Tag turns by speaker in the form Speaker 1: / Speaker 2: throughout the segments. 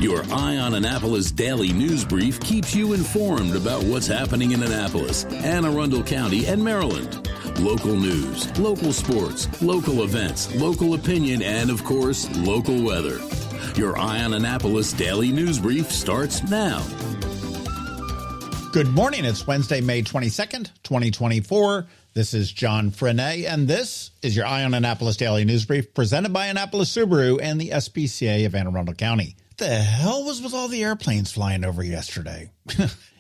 Speaker 1: Your Eye on Annapolis daily news brief keeps you informed about what's happening in Annapolis, Anne Arundel County, and Maryland. Local news, local sports, local events, local opinion, and, of course, local weather. Your Eye on Annapolis daily news brief starts now.
Speaker 2: Good morning. It's Wednesday, May 22nd, 2024. This is John Frenet, and this is your Eye on Annapolis daily news brief presented by Annapolis Subaru and the SPCA of Anne Arundel County. What the hell was with all the airplanes flying over yesterday?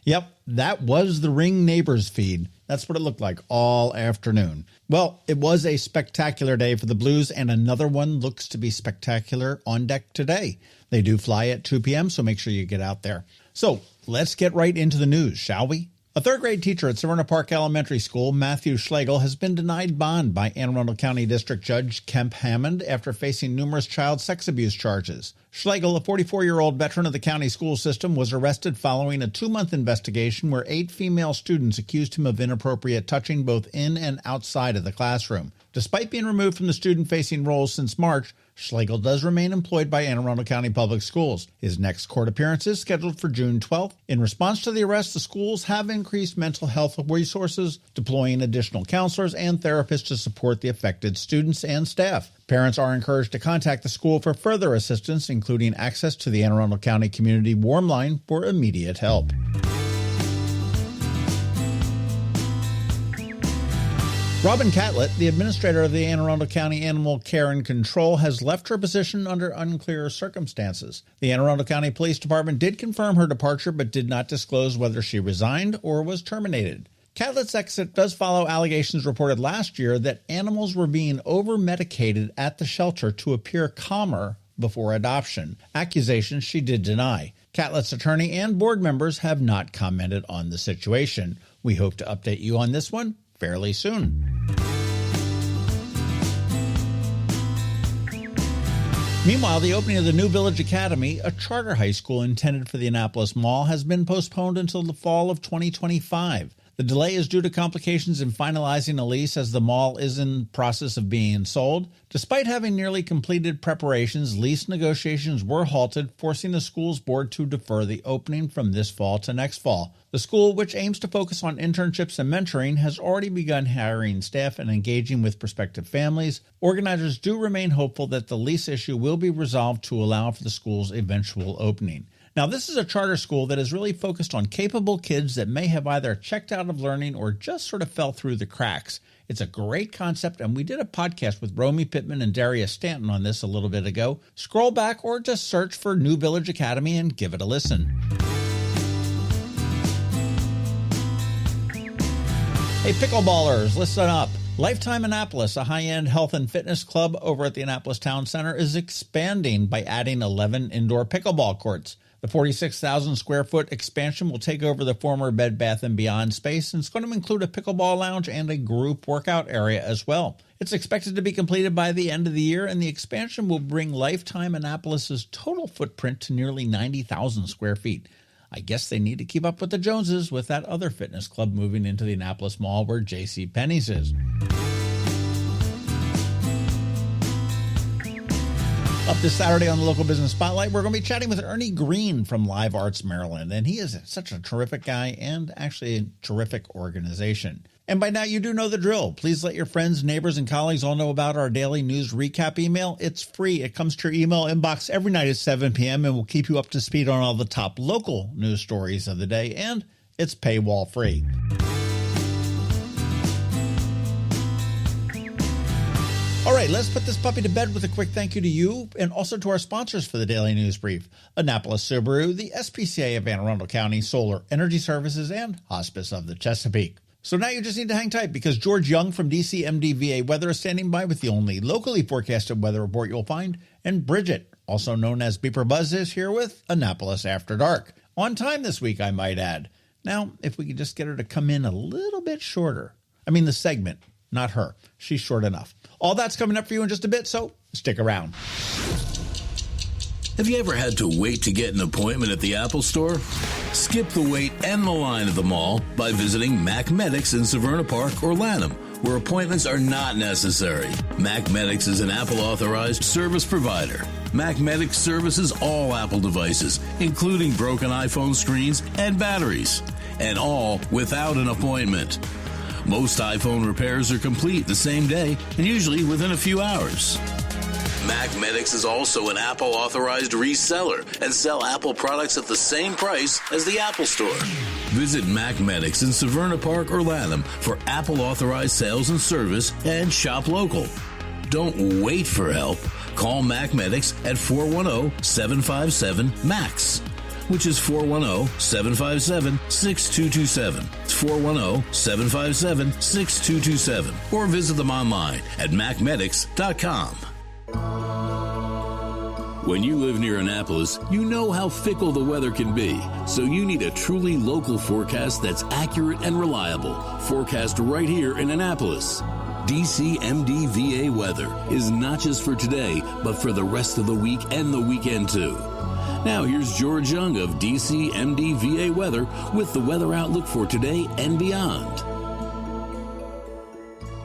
Speaker 2: Yep, that was the Ring Neighbors feed. That's what it looked like all afternoon. Well, it was a spectacular day for the Blues, and another one looks to be spectacular on deck today. They do fly at 2 p.m., so make sure you get out there. So let's get right into the news, shall we? A third-grade teacher at Severna Park Elementary School, Matthew Schlegel, has been denied bond by Anne Arundel County District Judge Kemp Hammond after facing numerous child sex abuse charges. Schlegel, a 44-year-old veteran of the county school system, was arrested following a 2-month investigation where 8 female students accused him of inappropriate touching both in and outside of the classroom. Despite being removed from the student-facing roles since March, Schlegel does remain employed by Anne Arundel County Public Schools. His next court appearance is scheduled for June 12th. In response to the arrest, the schools have increased mental health resources, deploying additional counselors and therapists to support the affected students and staff. Parents are encouraged to contact the school for further assistance, including access to the Anne Arundel County Community Warm Line for immediate help. Robin Catlett, the administrator of the Anne Arundel County Animal Care and Control, has left her position under unclear circumstances. The Anne Arundel County Police Department did confirm her departure but did not disclose whether she resigned or was terminated. Catlett's exit does follow allegations reported last year that animals were being over-medicated at the shelter to appear calmer before adoption, accusations she did deny. Catlett's attorney and board members have not commented on the situation. We hope to update you on this one fairly soon. Meanwhile, the opening of the new Village Academy, a charter high school intended for the Annapolis Mall, has been postponed until the fall of 2025. The delay is due to complications in finalizing a lease as the mall is in process of being sold. Despite having nearly completed preparations, lease negotiations were halted, forcing the school's board to defer the opening from this fall to next fall. The school, which aims to focus on internships and mentoring, has already begun hiring staff and engaging with prospective families. Organizers do remain hopeful that the lease issue will be resolved to allow for the school's eventual opening. Now, this is a charter school that is really focused on capable kids that may have either checked out of learning or just sort of fell through the cracks. It's a great concept, and we did a podcast with Romy Pittman and Darius Stanton on this a little bit ago. Scroll back or just search for New Village Academy and give it a listen. Hey, pickleballers, listen up. Lifetime Annapolis, a high-end health and fitness club over at the Annapolis Town Center, is expanding by adding 11 indoor pickleball courts. The 46,000 square foot expansion will take over the former Bed Bath & Beyond space, and it's going to include a pickleball lounge and a group workout area as well. It's expected to be completed by the end of the year, and the expansion will bring Lifetime Annapolis's total footprint to nearly 90,000 square feet. I guess they need to keep up with the Joneses with that other fitness club moving into the Annapolis Mall where JCPenney's is. Up this Saturday on the Local Business Spotlight, we're going to be chatting with Ernie Greene from Live Arts Maryland, and he is such a terrific guy and actually a terrific organization. And by now, you do know the drill. Please let your friends, neighbors, and colleagues all know about our daily news recap email. It's free. It comes to your email inbox every night at 7 p.m. and will keep you up to speed on all the top local news stories of the day, and it's paywall free. All right, let's put this puppy to bed with a quick thank you to you and also to our sponsors for the Daily News Brief, Annapolis Subaru, the SPCA of Anne Arundel County, Solar Energy Services, and Hospice of the Chesapeake. So now you just need to hang tight because George Young from DCMDVA Weather is standing by with the only locally forecasted weather report you'll find, and Bridget, also known as BeeprBuzz, is here with Annapolis After Dark. On time this week, I might add. Now, if we could just get her to come in a little bit shorter. I mean the segment, not her. She's short enough. All that's coming up for you in just a bit, so stick around.
Speaker 1: Have you ever had to wait to get an appointment at the Apple Store? Skip the wait and the line at the mall by visiting Mac Medics in Severna Park or Lanham, where appointments are not necessary. MacMedics is an Apple-authorized service provider. MacMedics services all Apple devices, including broken iPhone screens and batteries, and all without an appointment. Most iPhone repairs are complete the same day and usually within a few hours. MacMedics is also an Apple-authorized reseller and sell Apple products at the same price as the Apple Store. Visit MacMedics in Severna Park or Lanham for Apple-authorized sales and service and shop local. Don't wait for help. Call MacMedics at 410-757-MAX, which is 410-757-6227. It's 410-757-6227. Or visit them online at macmedics.com. When you live near Annapolis, you know how fickle the weather can be, so you need a truly local forecast that's accurate and reliable. Forecast right here in Annapolis. DCMD VA weather is not just for today, but for the rest of the week and the weekend too. Now here's George Young of DCMD VA weather with the weather outlook for today and beyond.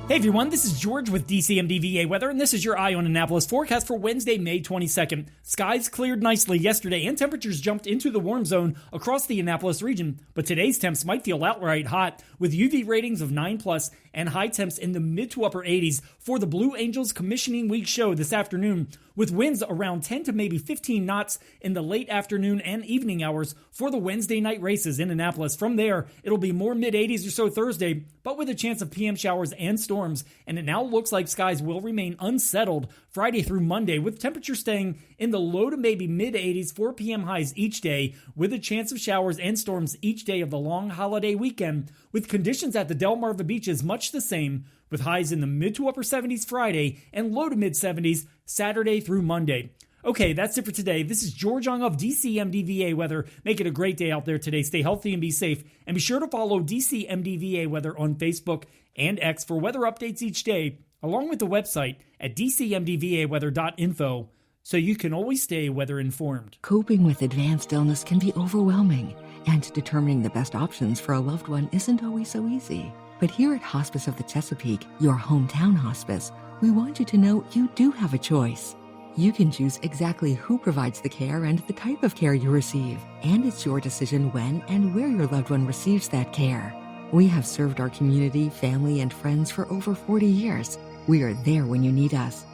Speaker 3: Hey everyone, this is George with DCMD VA Weather, and this is your Eye on Annapolis forecast for Wednesday, May 22nd. Skies cleared nicely yesterday, and temperatures jumped into the warm zone across the Annapolis region. But today's temps might feel outright hot, with UV ratings of 9+ and high temps in the mid to upper 80s for the Blue Angels Commissioning Week show this afternoon, with winds around 10 to maybe 15 knots in the late afternoon and evening hours for the Wednesday night races in Annapolis. From there, it'll be more mid-80s or so Thursday, but with a chance of PM showers and storms, and it now looks like skies will remain unsettled Friday through Monday, with temperatures staying in the low to maybe mid-80s, 4 p.m. highs each day, with a chance of showers and storms each day of the long holiday weekend, with conditions at the Delmarva beaches much the same, with highs in the mid to upper 70s Friday and low to mid 70s Saturday through Monday. Okay, that's it for today. This is George Young of DCMD VA Weather. Make it a great day out there today. Stay healthy and be safe. And be sure to follow DCMD VA Weather on Facebook and X for weather updates each day, along with the website at dcmdvaweather.info, so you can always stay weather informed.
Speaker 4: Coping with advanced illness can be overwhelming, and determining the best options for a loved one isn't always so easy. But here at Hospice of the Chesapeake, your hometown hospice, we want you to know you do have a choice. You can choose exactly who provides the care and the type of care you receive, and it's your decision when and where your loved one receives that care. We have served our community, family, and friends for over 40 years. We are there when you need us.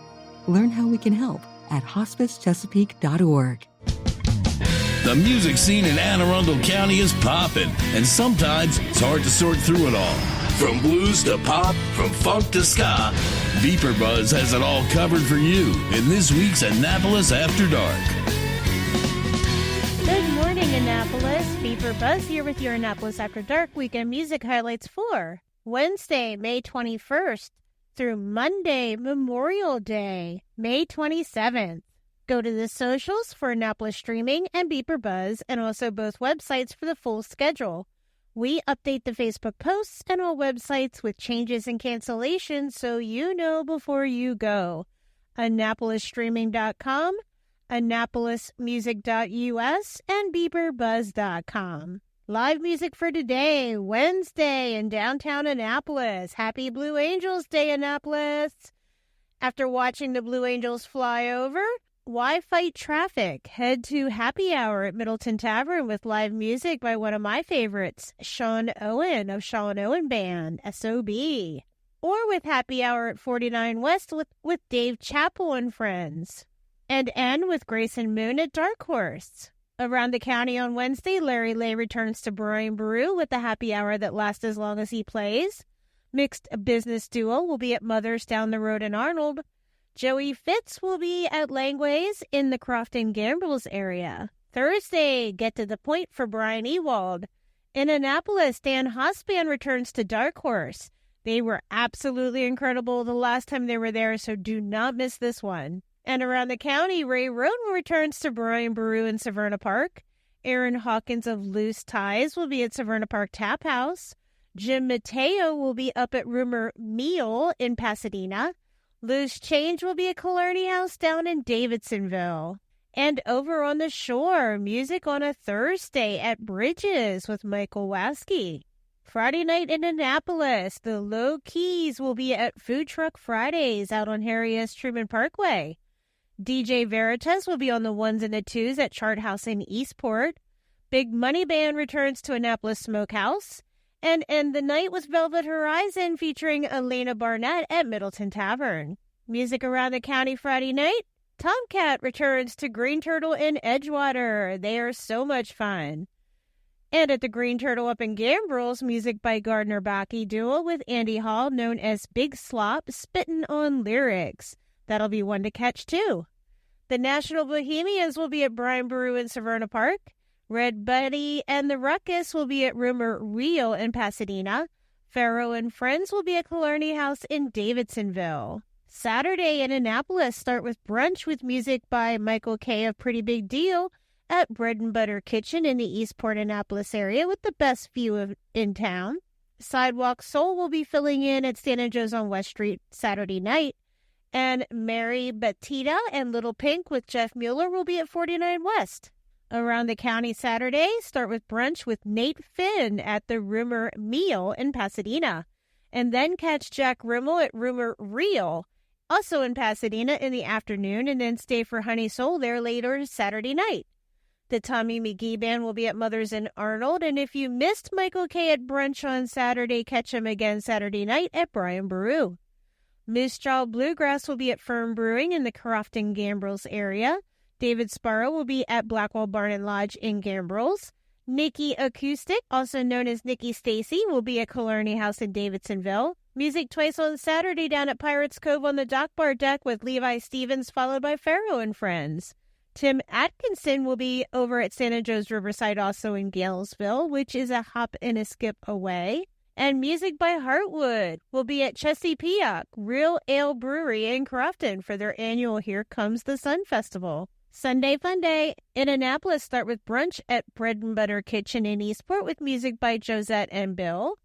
Speaker 4: Learn how we can help at hospicechesapeake.org.
Speaker 1: The music scene in Anne Arundel County is popping, and sometimes it's hard to sort through it all. From blues to pop, from funk to ska, BeeprBuzz has it all covered for you in this week's Annapolis After Dark.
Speaker 5: Good morning, Annapolis. BeeprBuzz here with your Annapolis After Dark weekend music highlights for Wednesday, May 21st through Monday, Memorial Day, May 27th. Go to the socials for Annapolis Streaming and BeeprBuzz, and also both websites for the full schedule. We update the Facebook posts and all websites with changes and cancellations so you know before you go. AnnapolisStreaming.com, AnnapolisMusic.us, and BeeprBuzz.com. Live music for today, Wednesday in downtown Annapolis. Happy Blue Angels Day, Annapolis. After watching the Blue Angels fly over, why fight traffic? Head to Happy Hour at Middleton Tavern with live music by one of my favorites, Sean Owen of Sean Owen Band, S.O.B. Or with Happy Hour at 49 West with Dave Chappell and friends. And end with Grace and Moon at Dark Horse. Around the county on Wednesday, Larry Lay returns to Brian Baru with the Happy Hour that lasts as long as he plays. Mixed Business Duo will be at Mother's down the road in Arnold. Joey Fitz will be at Langways in the Crofton Gambles area. Thursday, Get to the Point for Brian Ewald. In Annapolis, Dan Hosband returns to Dark Horse. They were absolutely incredible the last time they were there, so do not miss this one. And around the county, Ray Roden returns to Brian Baru in Severna Park. Aaron Hawkins of Loose Ties will be at Severna Park Tap House. Jim Mateo will be up at Rumor Meal in Pasadena. Loose Change will be at Killarney House down in Davidsonville. And over on the shore, music on a Thursday at Bridges with Michael Waskey. Friday night in Annapolis, the Low Keys will be at Food Truck Fridays out on Harry S. Truman Parkway. DJ Veritas will be on the 1s and the 2s at Chart House in Eastport. Big Money Band returns to Annapolis Smokehouse. And end the night with Velvet Horizon featuring Elena Barnett at Middleton Tavern. Music around the county Friday night. Tomcat returns to Green Turtle in Edgewater. They are so much fun. And at the Green Turtle up in Gambrels, music by Gardner Bakke Duo with Andy Hall, known as Big Slop, spittin' on lyrics. That'll be one to catch, too. The National Bohemians will be at Brian Brew in Severna Park. Red Buddy and the Ruckus will be at Rumor Real in Pasadena. Pharaoh and Friends will be at Killarney House in Davidsonville. Saturday in Annapolis, start with brunch with music by Michael K. of Pretty Big Deal at Bread and Butter Kitchen in the Eastport Annapolis area with the best view in town. Sidewalk Soul will be filling in at Stan & Joe's on West Street Saturday night. And Mary Batita and Little Pink with Jeff Mueller will be at 49 West. Around the county Saturday, start with brunch with Nate Finn at the Rumor Meal in Pasadena. And then catch Jack Rimmel at Rumor Real, also in Pasadena, in the afternoon, and then stay for Honey Soul there later Saturday night. The Tommy McGee Band will be at Mother's in Arnold, and if you missed Michael K. at brunch on Saturday, catch him again Saturday night at Brian Brew. Moose Jaw Bluegrass will be at Fern Brewing in the Crofton Gambrels area. David Sparrow will be at Blackwell Barn and Lodge in Gambrels. Nikki Acoustic, also known as Nikki Stacy, will be at Killarney House in Davidsonville. Music twice on Saturday down at Pirates Cove on the Dock Bar deck with Levi Stevens, followed by Pharaoh and Friends. Tim Atkinson will be over at Santa Joe's Riverside, also in Galesville, which is a hop and a skip away. And music by Heartwood will be at Chesapeake Real Ale Brewery in Crofton for their annual Here Comes the Sun Festival. Sunday Fun Day in Annapolis, start with brunch at Bread and Butter Kitchen in Eastport with music by Josette and Bill.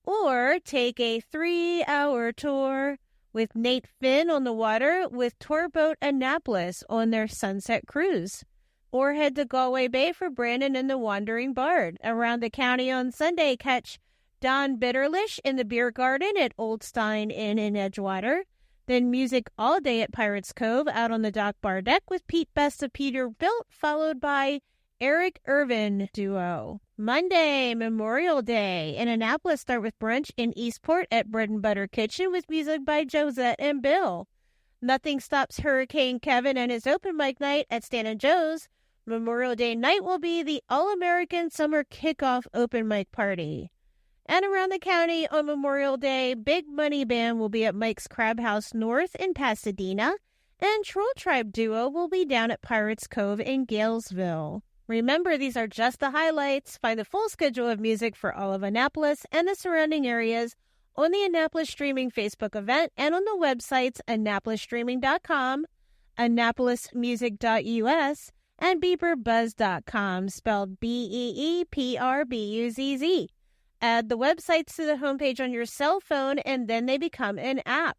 Speaker 5: Or take a 3-hour tour with Nate Finn on the water with Tourboat Annapolis on their Sunset Cruise. Or head to Galway Bay for Brandon and the Wandering Bard. Around the county on Sunday, catch Don Bitterlish in the Beer Garden at Old Stein Inn in Edgewater. Then music all day at Pirates Cove out on the Dock Bar deck with Pete Best of Peterbilt, followed by Eric Irvin Duo. Monday, Memorial Day in Annapolis, start with brunch in Eastport at Bread and Butter Kitchen with music by Josette and Bill. Nothing stops Hurricane Kevin and his open mic night at Stan & Joe's. Memorial Day night will be the All-American Summer Kickoff Open Mic Party. And around the county on Memorial Day, Big Money Band will be at Mike's Crab House North in Pasadena, and Troll Tribe Duo will be down at Pirates Cove in Galesville. Remember, these are just the highlights. Find the full schedule of music for all of Annapolis and the surrounding areas on the Annapolis Streaming Facebook event and on the websites AnnapolisStreaming.com, AnnapolisMusic.us, and BeeprBuzz.com, spelled BeeprBuzz. Add the websites to the homepage on your cell phone, and then they become an app.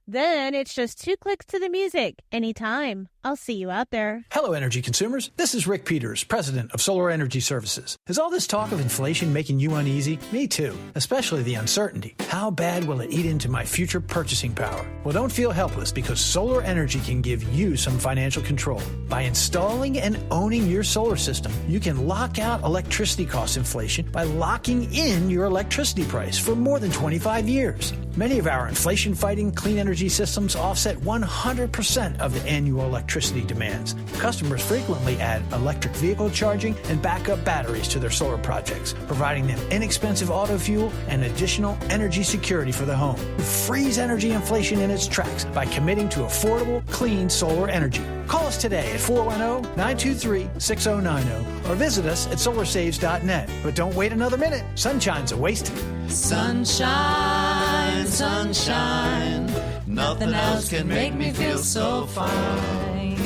Speaker 5: Then it's just 2 clicks to the music, anytime. I'll see you out there.
Speaker 6: Hello, energy consumers. This is Rick Peters, president of Solar Energy Services. Is all this talk of inflation making you uneasy? Me too, especially the uncertainty. How bad will it eat into my future purchasing power? Well, don't feel helpless, because solar energy can give you some financial control. By installing and owning your solar system, you can lock out electricity cost inflation by locking in your electricity price for more than 25 years. Many of our inflation-fighting clean energy systems offset 100% of the annual electricity demands. Customers frequently add electric vehicle charging and backup batteries to their solar projects, providing them inexpensive auto fuel and additional energy security for the home. Freeze energy inflation in its tracks by committing to affordable, clean solar energy. Call us today at 410-923-6090 or visit us at solarsaves.net. But don't wait another minute. Sunshine's a wasted.
Speaker 7: Sunshine, sunshine, nothing else can make me feel so fine.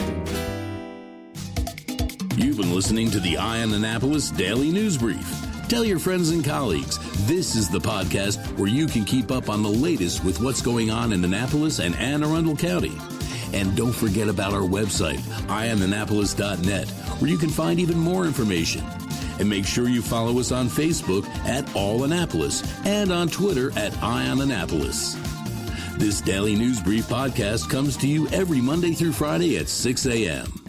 Speaker 1: You've been listening to the Eye on Annapolis Daily News Brief. Tell your friends and colleagues, this is the podcast where you can keep up on the latest with what's going on in Annapolis and Anne Arundel County. And don't forget about our website, eyeonannapolis.net, where you can find even more information. And make sure you follow us on Facebook at All Annapolis and on Twitter at Ion Annapolis. This Daily News Brief podcast comes to you every Monday through Friday at 6 a.m.